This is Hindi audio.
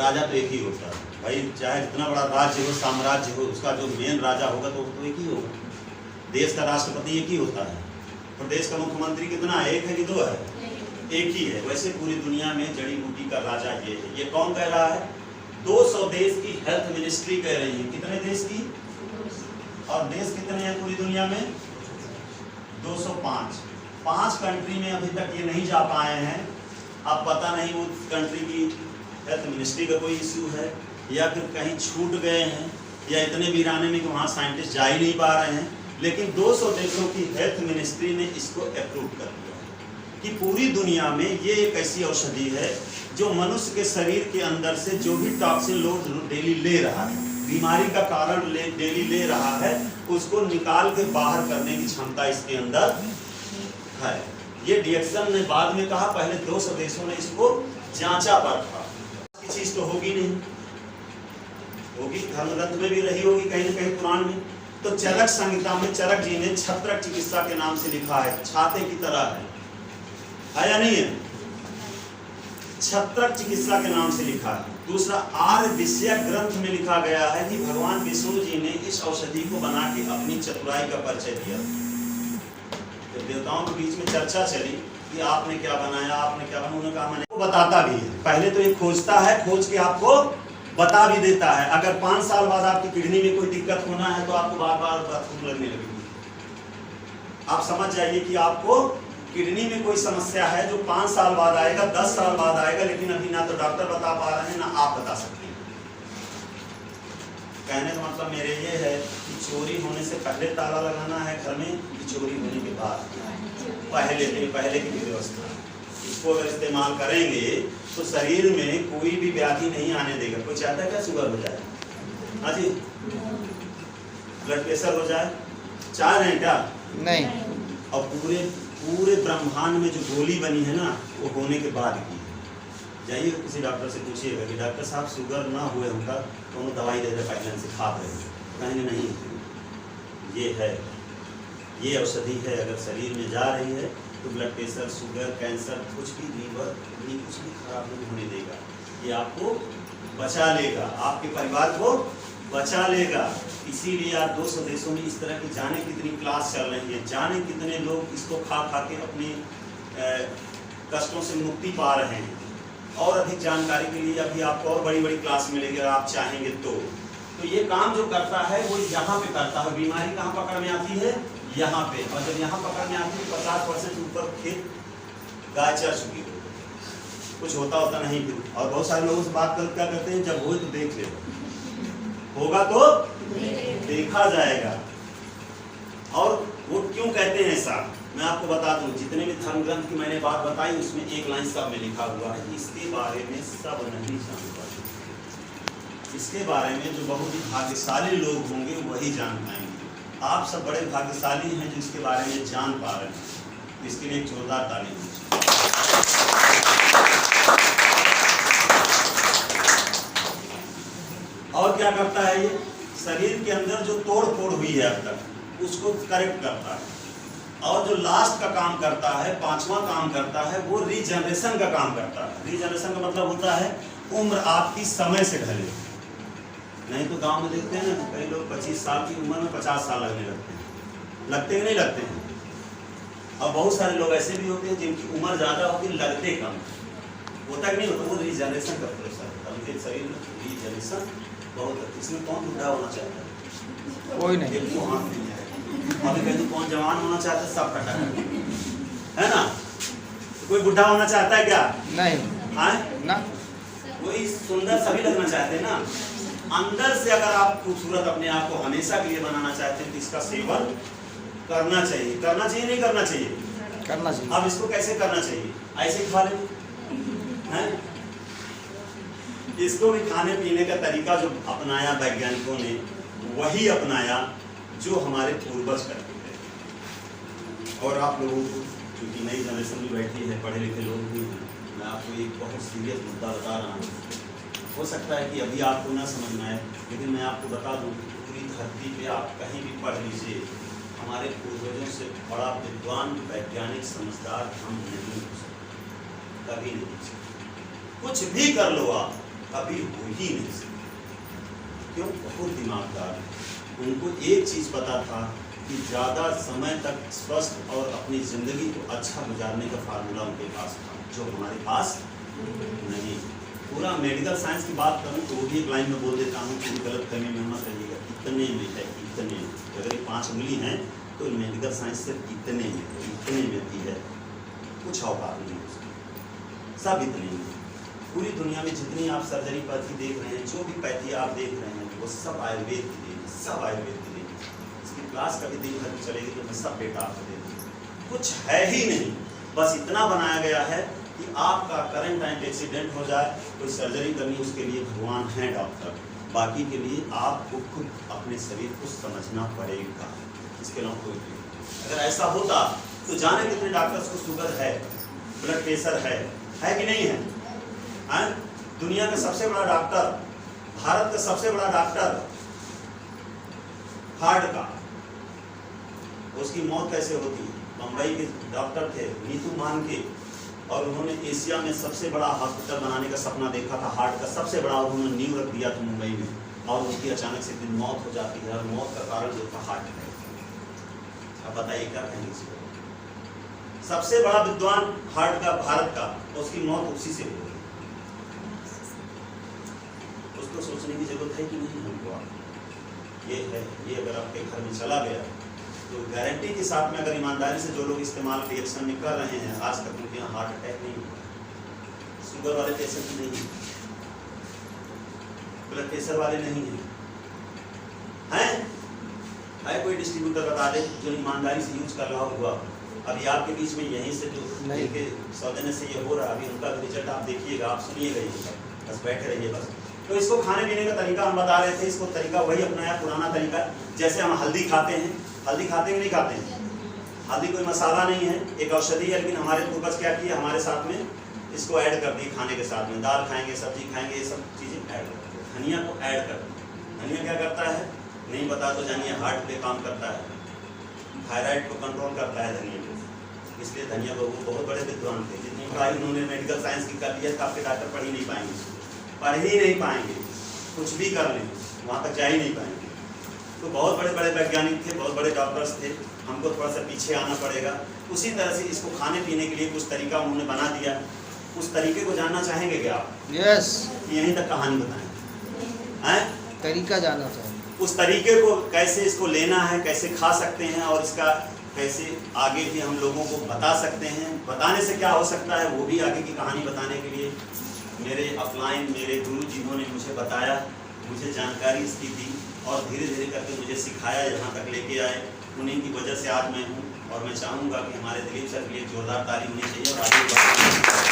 राजा तो एक ही होता है भाई, चाहे जितना बड़ा राज्य हो, साम्राज्य हो, उसका जो मेन राजा होगा तो वो तो एक ही होगा। देश का राष्ट्रपति एक ही होता है, प्रदेश का मुख्यमंत्री कितना है, एक है कि दो है? एक ही है। वैसे पूरी दुनिया में जड़ी बूटी का राजा ये है। ये कौन कह रहा है? 200 देश की हेल्थ मिनिस्ट्री कह रही है। कितने देश की? और देश कितने हैं पूरी दुनिया में? 205। 5 कंट्री में अभी तक ये नहीं जा पाए हैं। अब पता नहीं वो कंट्री की हेल्थ मिनिस्ट्री का कोई इश्यू है या फिर कहीं छूट गए हैं या इतने वीराने में कि वहाँ साइंटिस्ट जा ही नहीं पा रहे हैं। लेकिन 200 देशों की हेल्थ मिनिस्ट्री ने इसको अप्रूव कर दिया कि पूरी दुनिया में ये एक ऐसी औषधि है जो मनुष्य के शरीर के अंदर से जो भी टॉक्सिन लोड डेली ले रहा है, बीमारी का कारण डेली ले रहा है, उसको निकाल के बाहर करने की क्षमता इसके अंदर है। ये डिएक्सन ने बाद में कहा, पहले 200 देशों ने इसको जांचा पर था। की चीज तो होगी नहीं, होगी धर्म ग्रंथ में भी रही होगी कहीं न कहीं पुराण में। तो चरक संहिता में चरक जी ने छत्रक चिकित्सा के नाम से लिखा है, छाते की तरह है या नहीं है? छत्रक चिकित्सा के नाम से लिखा है। दूसरा, आर्य विषयक ग्रंथ में लिखा गया है कि भगवान विष्णु जी ने इस औषधि को बना के अपनी चतुराई का परिचय दिया। तो देवताओं के बीच में चर्चा चली कि आपने क्या बनाया, आपने क्या बनाया, उन्होंने कहा मैंने। वो बताता भी है, पहले तो ये खोजता है, खोज के आपको बता भी देता है। अगर 5 साल बाद आपकी किडनी में कोई दिक्कत होना है तो आपको बार बार बाथरूम लगने लगेगी। आप समझ जाइए कि आपको किडनी में कोई समस्या है जो 5 साल बाद आएगा, 10 साल बाद आएगा, लेकिन अभी ना तो डॉक्टर बता पा रहे हैं ना आप बता सकते हैं। कहने का मतलब मेरे ये है कि चोरी होने से पहले ताला लगाना है घर में कि चोरी होने के बाद? पहले की व्यवस्था। इसको अगर इस्तेमाल करेंगे तो शरीर में कोई भी व्याधि नहीं आने देगा। कोई चाहता है क्या शुगर हो जाए? हाँ जी, ब्लड प्रेशर हो जाए? चाह रहे हैं क्या? नहीं। और पूरे ब्रह्मांड में जो गोली बनी है ना, वो होने के बाद की है। जाइए किसी डॉक्टर से पूछिएगा कि डॉक्टर साहब शुगर ना हुए उनका तो उन्हें दवाई दे रहे पहले से खा रहे हैं, कहेंगे नहीं ये है, ये औषधि है। अगर शरीर में जा रही है तो ब्लड प्रेशर, शुगर, कैंसर, कुछ भी लीवर नहीं, कुछ भी खराब नहीं होने देगा। ये आपको बचा लेगा, आपके परिवार को बचा लेगा। इसीलिए आज 200 देशों में इस तरह की जाने कितनी क्लास चल रही है, जाने कितने लोग इसको खा के अपने कष्टों से मुक्ति पा रहे हैं। और अधिक जानकारी के लिए अभी आपको और बड़ी क्लास मिलेगी अगर आप चाहेंगे तो ये काम जो करता है वो यहाँ पे करता है। बीमारी कहाँ पकड़ में आती है? यहाँ पे। और जब यहाँ पकड़ में आती है 50% ऊपर खेत गाय चर चुकी हो, कुछ होता नहीं फिर। और बहुत सारे लोगों से बात कर क्या करते हैं, जब हो तो देख ले, होगा तो देखा जाएगा। और वो क्यों कहते हैं ऐसा मैं आपको बता दूं। जितने भी धर्म ग्रंथ की मैंने बात बताई उसमें एक लाइन सब में लिखा हुआ है, इसके बारे में सब नहीं जानता। इसके बारे में जो बहुत ही भाग्यशाली लोग होंगे वही जान पाएंगे। आप सब बड़े भाग्यशाली हैं जो इसके बारे में जान पा रहे हैं। इसके लिए एक जोरदार ताली दीजिए। और क्या करता है ये? शरीर के अंदर जो तोड़ फोड़ हुई है अब तक उसको करेक्ट करता है। और जो लास्ट का काम करता है, 5वां काम करता है, वो रीजनरेशन का काम करता है। रीजनरेशन का मतलब होता है उम्र आपकी समय से ढले। नहीं तो गांव में देखते हैं ना, कई लोग 25 साल की उम्र में 50 साल लगने लगते हैं। लगते कि नहीं लगते हैं? और बहुत सारे लोग ऐसे भी होते हैं जिनकी उम्र ज़्यादा होती है, लगते कम। होता कि नहीं होता? वो रीजनरेशन का प्रोसेस है। उनके शरीर में रीजनरेशन बहुत। इसमें कौन बुढ़ा होना चाहता है? कोई नहीं। हाथ नहीं है। अभी कहते कौन जवान होना चाहता है? सब कटा है ना? तो कोई बुढ़ा होना चाहता है क्या? नहीं। हाँ ना, कोई सुंदर सभी लगना चाहते हैं ना। अंदर से अगर आप खूबसूरत अपने आप को हमेशा के लिए बनाना चाहते हैं तो इसका सेवन करना चाहिए। करना चाहिए नहीं करना चाहिए? करना चाहिए। अब इसको कैसे करना चाहिए? ऐसे खा ले हैं? इसको भी खाने पीने का तरीका जो अपनाया वैज्ञानिकों ने वही अपनाया जो हमारे पूर्वज करते थे। और आप लोगों को क्योंकि नई जनरेशन भी बैठी है, पढ़े लिखे लोग भी हैं, मैं आपको एक बहुत सीरियस मुद्दा बता रहा हूँ। हो सकता है कि अभी आपको ना समझ में आए, लेकिन मैं आपको बता दूँ पूरी धरती पे आप कहीं भी पढ़ लीजिए, हमारे पूर्वजों से बड़ा विद्वान, वैज्ञानिक, समझदार हम नहीं हो सकते, कभी नहीं हो सकते। कुछ भी कर लो आप, कभी हो ही नहीं सकती। क्यों? बहुत दिमागदार। उनको एक चीज़ पता था कि ज़्यादा समय तक स्वस्थ और अपनी ज़िंदगी को अच्छा गुजारने का फार्मूला उनके पास था, जो हमारे पास नहीं। पूरा मेडिकल साइंस की बात करूँ तो वो भी एक लाइन में बोल देता हूँ, पूरी गलत फहमी में मत रहिएगा। इतने में है, इतने में। अगर ये 5 उंगली हैं तो मेडिकल साइंस सिर्फ इतने में भी है, कुछ औकात नहीं है उसकी, सब इतने में। पूरी दुनिया में जितनी आप सर्जरी पैथी देख रहे हैं, जो भी पैथी आप देख रहे हैं, वो सब आयुर्वेद की देन, सब आयुर्वेद की देन। इसकी क्लास कभी दिन भर चलेगी तो मैं सब डेटा आपको दे दूँगा। कुछ है ही नहीं, बस इतना बनाया गया है कि आपका करंट टाइम एक्सीडेंट हो जाए, कोई सर्जरी करनी, उसके लिए भगवान हैं डॉक्टर। बाकी के लिए आपको खुद अपने शरीर को समझना पड़ेगा, इसके अलावा कोई नहीं। अगर ऐसा होता तो जाने कितने डॉक्टर्स को शुगर है, ब्लड प्रेशर है कि नहीं है? दुनिया का सबसे बड़ा डॉक्टर, भारत का सबसे बड़ा डॉक्टर हार्ट का, उसकी मौत कैसे होती है? मुंबई के डॉक्टर थे नीतू मान के, और उन्होंने एशिया में सबसे बड़ा हॉस्पिटल बनाने का सपना देखा था, हार्ट का सबसे बड़ा, उन्होंने नींव रख दिया था मुंबई में, और उनकी अचानक से दिन मौत हो जाती है, और मौत का कारण जो था हार्ट अटैक। अब बताइए क्या कहेंगे इसको? सबसे बड़ा विद्वान हार्ट का भारत का, उसकी मौत उसी से हुई। उसको सोचने की जरूरत है कि नहीं हमको? ये है, ये अगर आपके घर में चला गया तो गारंटी के साथ में, अगर ईमानदारी से जो लोग इस्तेमाल रिएक्शन में कर रहे हैं, आज तक उनके यहाँ हार्ट अटैक नहीं हुआ, शुगर वाले पेशेंट नहीं, ब्लड प्रेशर वाले नहीं है कोई डिस्ट्रीब्यूटर बता दे जो ईमानदारी से यूज कर रहा हुआ। अभी आपके बीच में यहीं से जो के सौजन्य से ये हो रहा है, अभी उनका रिजल्ट आप देखिएगा, आप सुनिएगा, ये बस बैठे रहिए बस। तो इसको खाने पीने का तरीका हम बता रहे थे, इसको तरीका वही अपनाया, पुराना तरीका। जैसे हम हल्दी खाते हैं, हल्दी खाते हैं नहीं खाते हैं? हल्दी कोई मसाला नहीं है, एक औषधि है, लेकिन हमारे पूर्वज क्या किए, हमारे साथ में इसको ऐड कर दी खाने के साथ में। दाल खाएंगे, सब्जी खाएंगे, ये सब चीज़ें ऐड कर दी। धनिया को ऐड कर दी। धनिया क्या करता है नहीं पता तो जानिए, हार्ट पे काम करता है, थायराइड को कंट्रोल करता है धनिया को। इसलिए धनिया को बहुत बड़े विद्वान थे, जितनी पढ़ाई उन्होंने मेडिकल साइंस की कर लिया था, आपके डॉक्टर पढ़ ही नहीं पाएंगे, पढ़ ही नहीं पाएंगे, कुछ भी कर लें वहाँ तक जा ही नहीं पाएंगे। तो बहुत बड़े बड़े वैज्ञानिक थे, बहुत बड़े डॉक्टर्स थे, हमको थोड़ा सा पीछे आना पड़ेगा। उसी तरह से इसको खाने पीने के लिए कुछ तरीका उन्होंने बना दिया। उस तरीके को जानना चाहेंगे क्या आप? यस। यहीं तक कहानी बताएं, तरीका जानना चाहिए, उस तरीके को कैसे इसको लेना है, कैसे खा सकते हैं, और इसका कैसे आगे भी हम लोगों को बता सकते हैं। बताने से क्या हो सकता है, वो भी आगे की कहानी बताने के लिए मेरे अपलाइन, मेरे गुरु जिन्होंने मुझे बताया, मुझे जानकारी इसकी दी, और धीरे धीरे करके मुझे सिखाया, यहाँ तक लेके आए। उन्हीं की वजह से आज मैं हूँ, और मैं चाहूँगा कि हमारे दिलीप सर के लिए जोरदार ताली होनी चाहिए और आगे